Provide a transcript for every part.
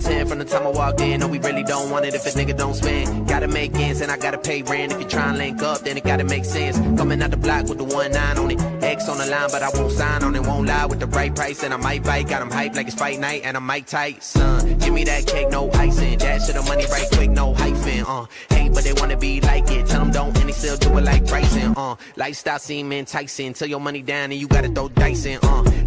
10 from the time I walked in. No, we really don't want it if a nigga don't spend. Gotta make ends and I gotta pay rent. If you try and link up, then it gotta make sense. Coming out the block with the 1-9 on it. X on the line, but I won't sign on it. Won't lie with the right price, and I might bite. Got him hyped like it's fight night, and I'm Mike tight. Son, give me that cake, no icing. That shit of money right quick, no hyphen. Hey, but they wanna be like it. Tell them don't, and they still do it like Bryson. Lifestyle seem enticing. Till your money down and you gotta throw dice in.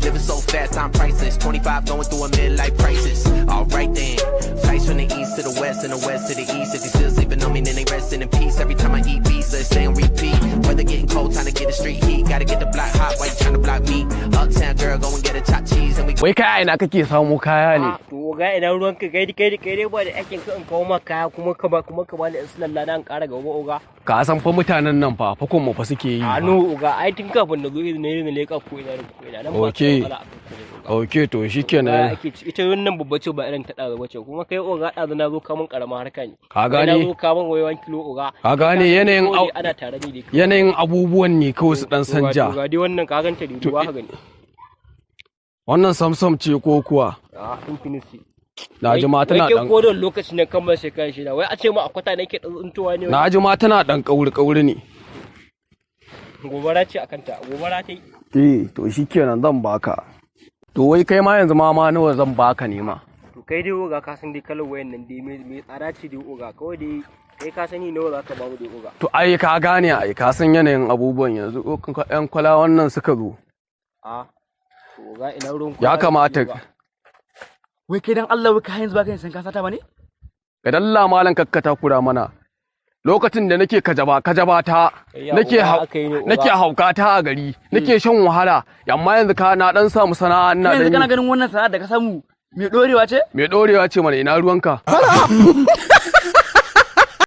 Living so fast, time priceless. 25 going through a midlife crisis. Alright then. Flights from the east to the west and the west to the east. If you still sleeping on me, then they resting in peace. Every time I eat pizza, it's stay on repeat. Weather getting cold, time to get the street heat. Gotta get the block hot, why you trying to block me? Uptown girl, go and get a chopped cheese and we. Wai kai ina kake samu kaya ne? To ga ina ruwan ka kai dai ba da aikin ka in kawo maka kaya kuma ka ba ni in lalla dan ƙara gaba oga. Ka san fa mutanen nan fa fakon mu fa suke yi. A no oga ai tun kafin na zo ne leka ko ina nan ba. Okay to shikenan. Ita wannan babba ce ba irin ta da bace kuma kai oga da na zo ka mun karama harka ne. Ka gane? Na zo ka mun wayan kilo oga. Ka gane yanayin ana tare ne dai. Yanayin abubuwan ne kawai su dan sanja. Oga dai wannan ka ganta da ruwa ka gani. Wannan samsam ce ko kuwa? A infinity. Na ji ma tana dan. Wai ko don lokacin nan kamar shekara shida wai a ce ma akwata nake tsuntuwa ne. Na ji ma tana dan kauri ne. Gobara ce akan ta, gobara ta yi. To shikenan zan baka. To wai kai ma yanzu ma nawa zan baka ne ma. To kai dai oga ka san dai kalar wayan nan dai me tsada ce dai oga kawai dai kai ka sani nawa za ka ba mu dai oga. To ai ka gane ai ka san yanayin abubuwan yanzu yan kwala wannan suka zo. A to oga ina ruwan ya kamata. Wai kai dan Allah wai ka yanzu ba kai san ka sata bane? Ga dalla malan kakkata kura mana. Lokacin da nake kajaba ta nake hauka ta a gari nake shan wahala amma yanzu ka na dan samu sana'a ina yanzu kana ganin wannan sana'a da ka samu me dorewa ce mana ina ruwanka